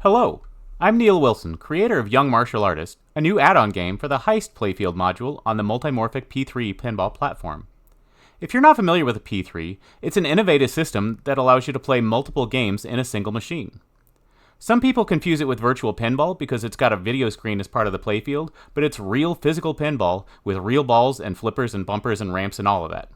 Hello, I'm Neil Wilson, creator of Young Martial Artist, a new add-on game for the Heist playfield module on the Multimorphic P3 pinball platform. If you're not familiar with a P3, it's an innovative system that allows you to play multiple games in a single machine. Some people confuse it with virtual pinball because it's got a video screen as part of the playfield, but it's real physical pinball with real balls and flippers and bumpers and ramps and all of that.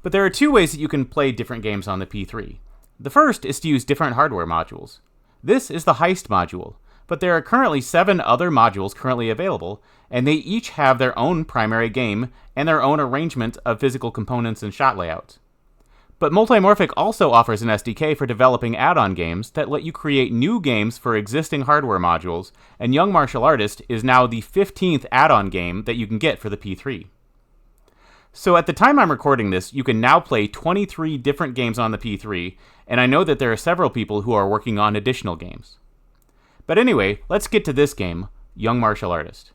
But there are two ways that you can play different games on the P3. The first is to use different hardware modules. This is the Heist module, but there are currently 7 other modules currently available, and they each have their own primary game and their own arrangement of physical components and shot layouts. But Multimorphic also offers an SDK for developing add-on games that let you create new games for existing hardware modules, and Young Martial Artist is now the 15th add-on game that you can get for the P3. So at the time I'm recording this, you can now play 23 different games on the P3, and I know that there are several people who are working on additional games. But anyway, let's get to this game, Young Martial Artist.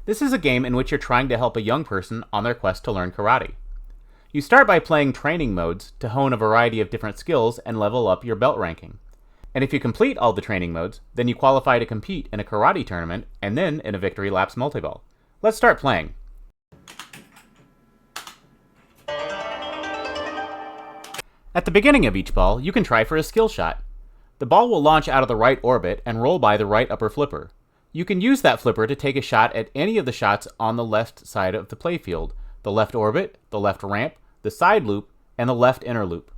This is a game in which you're trying to help a young person on their quest to learn karate. You start by playing training modes to hone a variety of different skills and level up your belt ranking. And if you complete all the training modes, then you qualify to compete in a karate tournament and then in a victory laps multiball. Let's start playing. At the beginning of each ball, you can try for a skill shot. The ball will launch out of the right orbit and roll by the right upper flipper. You can use that flipper to take a shot at any of the shots on the left side of the playfield, the left orbit, the left ramp, the side loop, and the left inner loop.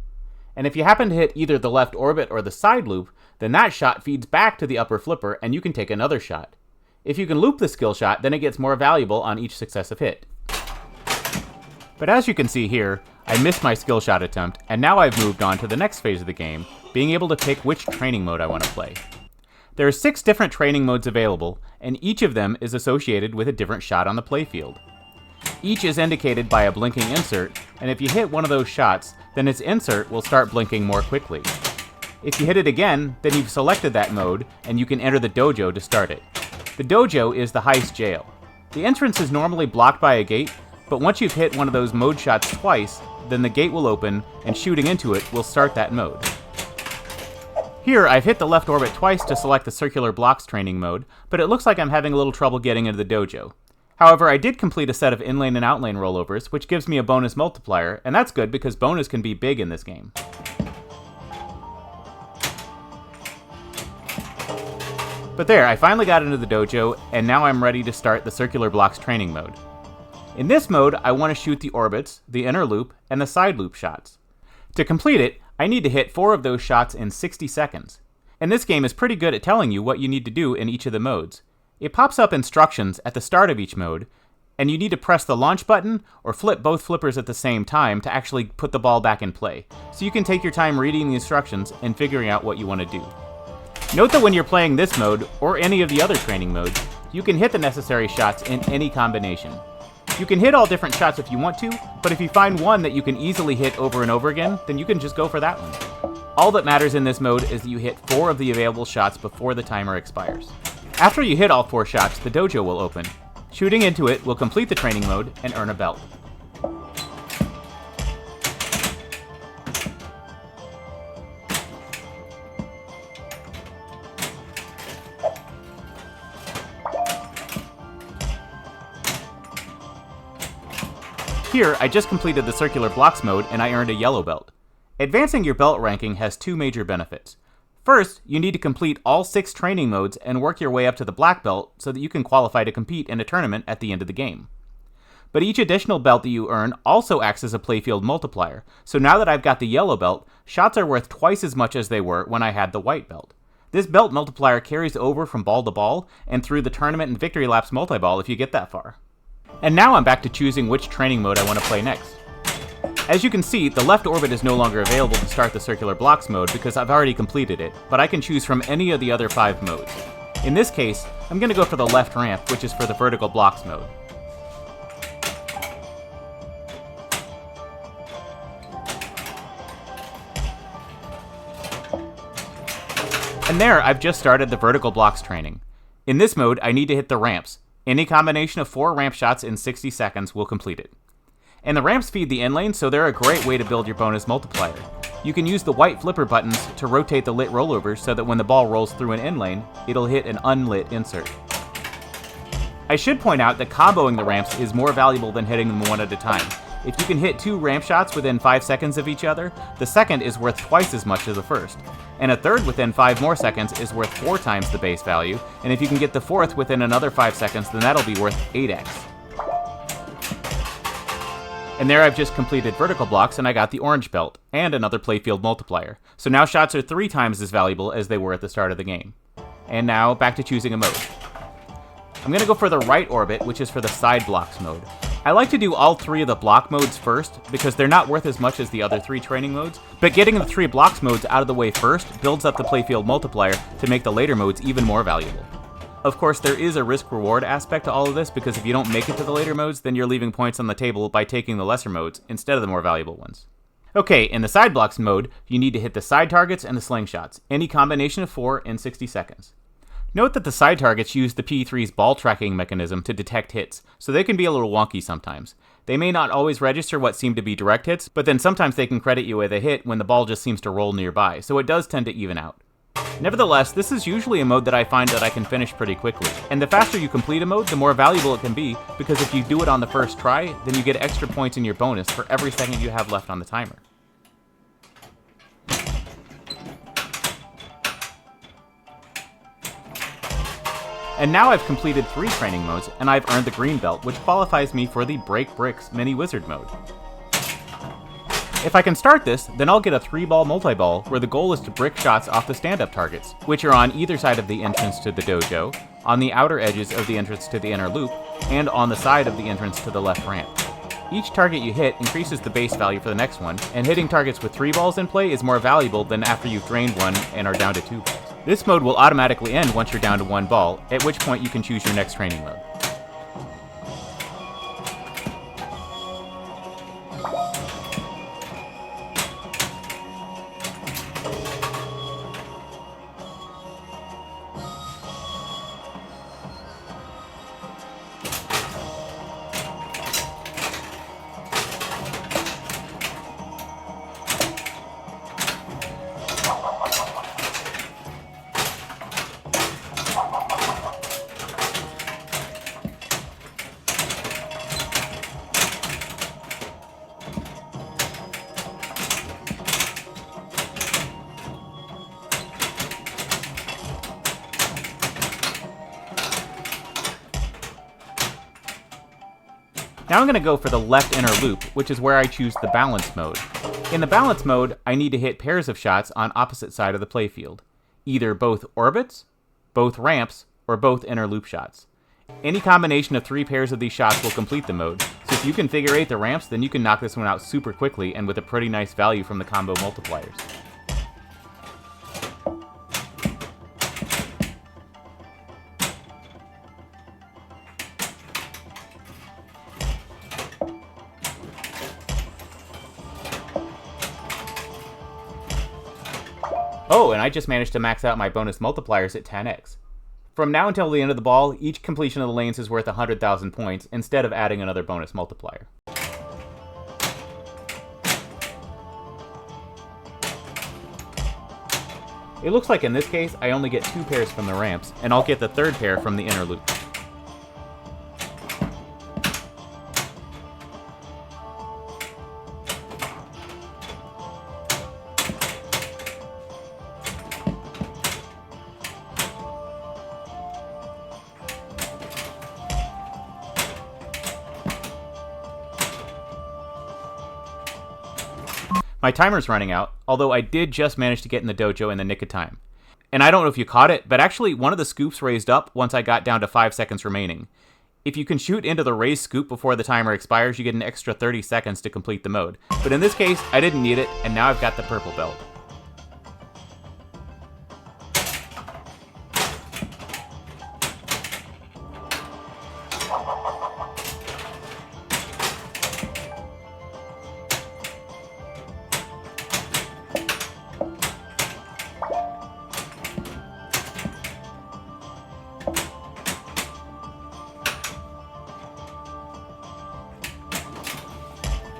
And if you happen to hit either the left orbit or the side loop, then that shot feeds back to the upper flipper and you can take another shot. If you can loop the skill shot, then it gets more valuable on each successive hit. But as you can see here, I missed my skill shot attempt, and now I've moved on to the next phase of the game, being able to pick which training mode I want to play. There are 6 different training modes available, and each of them is associated with a different shot on the playfield. Each is indicated by a blinking insert, and if you hit one of those shots, then its insert will start blinking more quickly. If you hit it again, then you've selected that mode, and you can enter the dojo to start it. The dojo is the Heist jail. The entrance is normally blocked by a gate, but once you've hit one of those mode shots twice, then the gate will open, and shooting into it will start that mode. Here, I've hit the left orbit twice to select the circular blocks training mode, but it looks like I'm having a little trouble getting into the dojo. However, I did complete a set of inlane and outlane rollovers, which gives me a bonus multiplier, and that's good because bonus can be big in this game. But there, I finally got into the dojo, and now I'm ready to start the circular blocks training mode. In this mode, I want to shoot the orbits, the inner loop, and the side loop shots. To complete it, I need to hit 4 of those shots in 60 seconds. And this game is pretty good at telling you what you need to do in each of the modes. It pops up instructions at the start of each mode, and you need to press the launch button or flip both flippers at the same time to actually put the ball back in play. So you can take your time reading the instructions and figuring out what you want to do. Note that when you're playing this mode, or any of the other training modes, you can hit the necessary shots in any combination. You can hit all different shots if you want to, but if you find one that you can easily hit over and over again, then you can just go for that one. All that matters in this mode is that you hit 4 of the available shots before the timer expires. After you hit all 4 shots, the dojo will open. Shooting into it will complete the training mode and earn a belt. Here, I just completed the circular blocks mode and I earned a yellow belt. Advancing your belt ranking has 2 major benefits. First, you need to complete all 6 training modes and work your way up to the black belt so that you can qualify to compete in a tournament at the end of the game. But each additional belt that you earn also acts as a playfield multiplier, so now that I've got the yellow belt, shots are worth twice as much as they were when I had the white belt. This belt multiplier carries over from ball to ball and through the tournament and victory laps multiball if you get that far. And now I'm back to choosing which training mode I want to play next. As you can see, the left orbit is no longer available to start the circular blocks mode because I've already completed it, but I can choose from any of the other 5 modes. In this case, I'm going to go for the left ramp, which is for the vertical blocks mode. And there, I've just started the vertical blocks training. In this mode, I need to hit the ramps. Any combination of 4 ramp shots in 60 seconds will complete it. And the ramps feed the inlane, so they're a great way to build your bonus multiplier. You can use the white flipper buttons to rotate the lit rollovers so that when the ball rolls through an in lane, it'll hit an unlit insert. I should point out that comboing the ramps is more valuable than hitting them one at a time. If you can hit 2 ramp shots within 5 seconds of each other, the second is worth twice as much as the first. And a third within 5 more seconds is worth 4 times the base value, and if you can get the fourth within another 5 seconds, then that'll be worth 8x. And there I've just completed vertical blocks and I got the orange belt, and another playfield multiplier. So now shots are 3 times as valuable as they were at the start of the game. And now, back to choosing a mode. I'm going to go for the right orbit, which is for the side blocks mode. I like to do all 3 of the block modes first, because they're not worth as much as the other 3 training modes, but getting the 3 blocks modes out of the way first builds up the playfield multiplier to make the later modes even more valuable. Of course, there is a risk-reward aspect to all of this, because if you don't make it to the later modes, then you're leaving points on the table by taking the lesser modes instead of the more valuable ones. Okay, in the side blocks mode, you need to hit the side targets and the slingshots, any combination of 4 in 60 seconds. Note that the side targets use the P3's ball tracking mechanism to detect hits, so they can be a little wonky sometimes. They may not always register what seem to be direct hits, but then sometimes they can credit you with a hit when the ball just seems to roll nearby, so it does tend to even out. Nevertheless, this is usually a mode that I find that I can finish pretty quickly, and the faster you complete a mode, the more valuable it can be, because if you do it on the first try, then you get extra points in your bonus for every second you have left on the timer. And now I've completed 3 training modes, and I've earned the green belt, which qualifies me for the Break Bricks Mini Wizard mode. If I can start this, then I'll get a 3-ball multi-ball, where the goal is to brick shots off the stand-up targets, which are on either side of the entrance to the dojo, on the outer edges of the entrance to the inner loop, and on the side of the entrance to the left ramp. Each target you hit increases the base value for the next one, and hitting targets with 3 balls in play is more valuable than after you've drained one and are down to 2 balls. This mode will automatically end once you're down to 1 ball, at which point you can choose your next training mode. Now I'm going to go for the left inner loop, which is where I choose the balance mode. In the balance mode, I need to hit pairs of shots on opposite side of the playfield. Either both orbits, both ramps, or both inner loop shots. Any combination of 3 pairs of these shots will complete the mode, so if you can figure 8 the ramps, then you can knock this one out super quickly and with a pretty nice value from the combo multipliers. Oh, and I just managed to max out my bonus multipliers at 10x. From now until the end of the ball, each completion of the lanes is worth 100,000 points, instead of adding another bonus multiplier. It looks like in this case, I only get 2 pairs from the ramps, and I'll get the 3rd pair from the inner loop. My timer's running out, although I did just manage to get in the dojo in the nick of time. And I don't know if you caught it, but actually one of the scoops raised up once I got down to 5 seconds remaining. If you can shoot into the raised scoop before the timer expires, you get an extra 30 seconds to complete the mode. But in this case, I didn't need it, and now I've got the purple belt.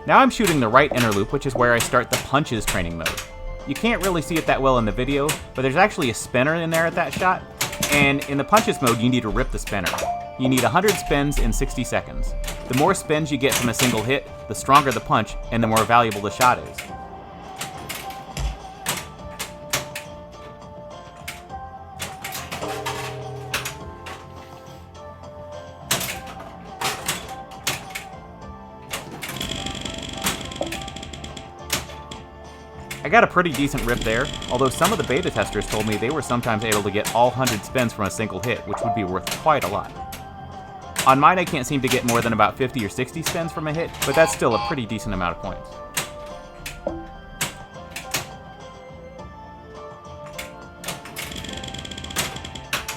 Now I'm shooting the right inner loop, which is where I start the punches training mode. You can't really see it that well in the video, but there's actually a spinner in there at that shot, and in the punches mode you need to rip the spinner. You need 100 spins in 60 seconds. The more spins you get from a single hit, the stronger the punch and the more valuable the shot is. I got a pretty decent rip there, although some of the beta testers told me they were sometimes able to get all 100 spins from a single hit, which would be worth quite a lot. On mine I can't seem to get more than about 50 or 60 spins from a hit, but that's still a pretty decent amount of points.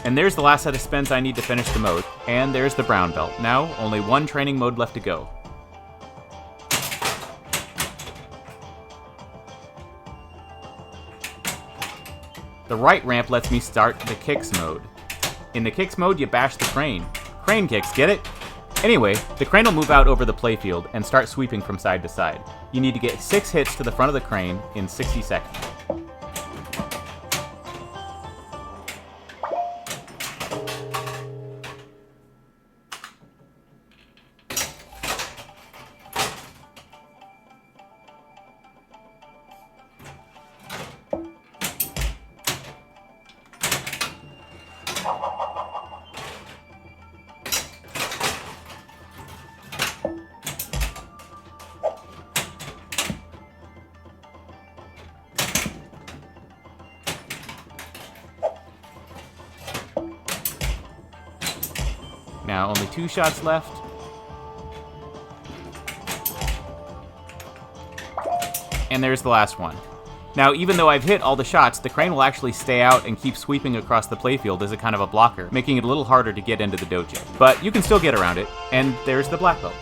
And there's the last set of spins I need to finish the mode, and there's the brown belt. Now, only one training mode left to go. The right ramp lets me start the kicks mode. In the kicks mode, you bash the crane. Crane kicks, get it? Anyway, the crane will move out over the playfield and start sweeping from side to side. You need to get 6 hits to the front of the crane in 60 seconds. Now only 2 shots left. And there's the last one. Now, even though I've hit all the shots, the crane will actually stay out and keep sweeping across the playfield as a kind of a blocker, making it a little harder to get into the dojo. But you can still get around it, and there's the black belt.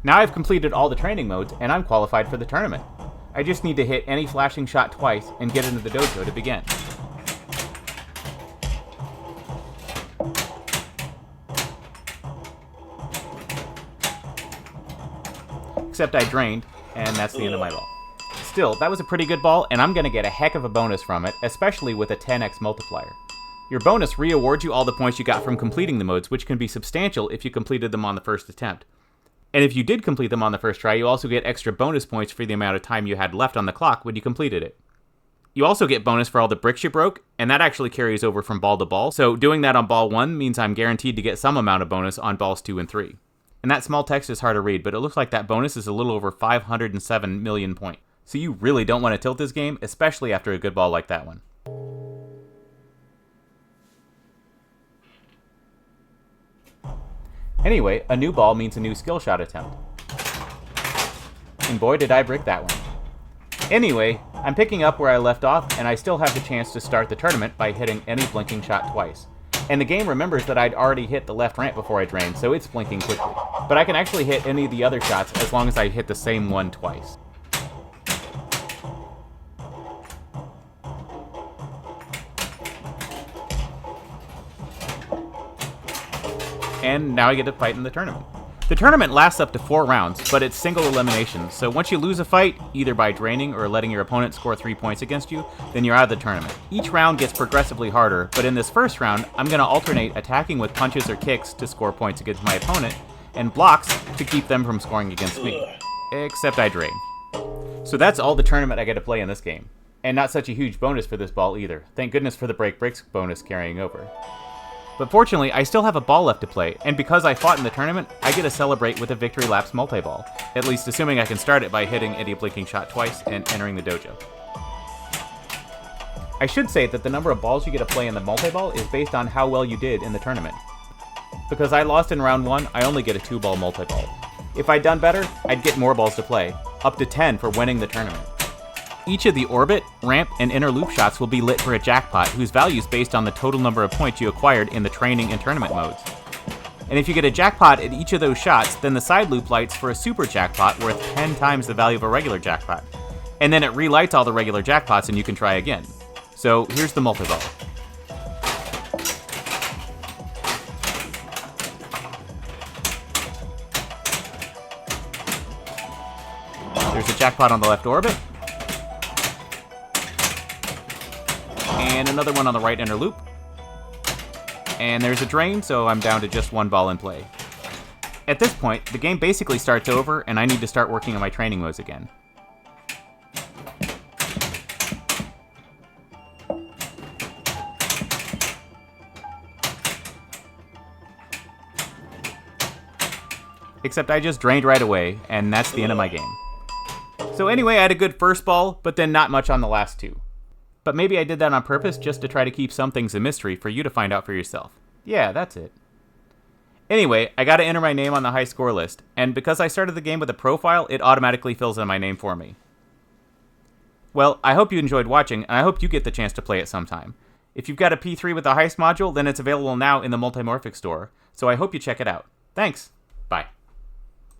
Now I've completed all the training modes, and I'm qualified for the tournament. I just need to hit any flashing shot twice and get into the dojo to begin. Except I drained, and that's the end of my ball. Still, that was a pretty good ball, and I'm going to get a heck of a bonus from it, especially with a 10x multiplier. Your bonus re-awards you all the points you got from completing the modes, which can be substantial if you completed them on the first attempt. And if you did complete them on the first try, you also get extra bonus points for the amount of time you had left on the clock when you completed it. You also get bonus for all the bricks you broke, and that actually carries over from ball to ball, so doing that on ball 1 means I'm guaranteed to get some amount of bonus on balls 2 and 3. And that small text is hard to read, but it looks like that bonus is a little over 507 million points. So you really don't want to tilt this game, especially after a good ball like that one. Anyway, a new ball means a new skill shot attempt. And boy did I brick that one. Anyway, I'm picking up where I left off, and I still have the chance to start the tournament by hitting any blinking shot twice. And the game remembers that I'd already hit the left ramp before I drained, so it's blinking quickly. But I can actually hit any of the other shots as long as I hit the same one twice. And now I get to fight in the tournament. The tournament lasts up to 4 rounds, but it's single elimination, so once you lose a fight, either by draining or letting your opponent score 3 points against you, then you're out of the tournament. Each round gets progressively harder, but in this first round, I'm going to alternate attacking with punches or kicks to score points against my opponent, and blocks to keep them from scoring against me. Except I drain. So that's all the tournament I get to play in this game. And not such a huge bonus for this ball either. Thank goodness for the break bricks bonus carrying over. But fortunately, I still have a ball left to play, and because I fought in the tournament, I get to celebrate with a Victory Laps multi-ball, at least assuming I can start it by hitting any blinking shot twice and entering the dojo. I should say that the number of balls you get to play in the multi-ball is based on how well you did in the tournament. Because I lost in round 1, I only get a 2-ball multi-ball. If I'd done better, I'd get more balls to play, up to 10 for winning the tournament. Each of the orbit, ramp, and inner loop shots will be lit for a jackpot, whose value is based on the total number of points you acquired in the training and tournament modes. And if you get a jackpot at each of those shots, then the side loop lights for a super jackpot worth 10 times the value of a regular jackpot. And then it relights all the regular jackpots and you can try again. So here's the multi-ball. There's a jackpot on the left orbit. And another one on the right inner loop. And there's a drain, so I'm down to just one ball in play. At this point, the game basically starts over, and I need to start working on my training modes again. Except I just drained right away, and that's the end of my game. So anyway, I had a good first ball, but then not much on the last two. But maybe I did that on purpose just to try to keep some things a mystery for you to find out for yourself. Yeah, that's it. Anyway, I gotta enter my name on the high score list, and because I started the game with a profile, it automatically fills in my name for me. Well, I hope you enjoyed watching, and I hope you get the chance to play it sometime. If you've got a P3 with the Heist module, then it's available now in the Multimorphic store, so I hope you check it out. Thanks! Bye.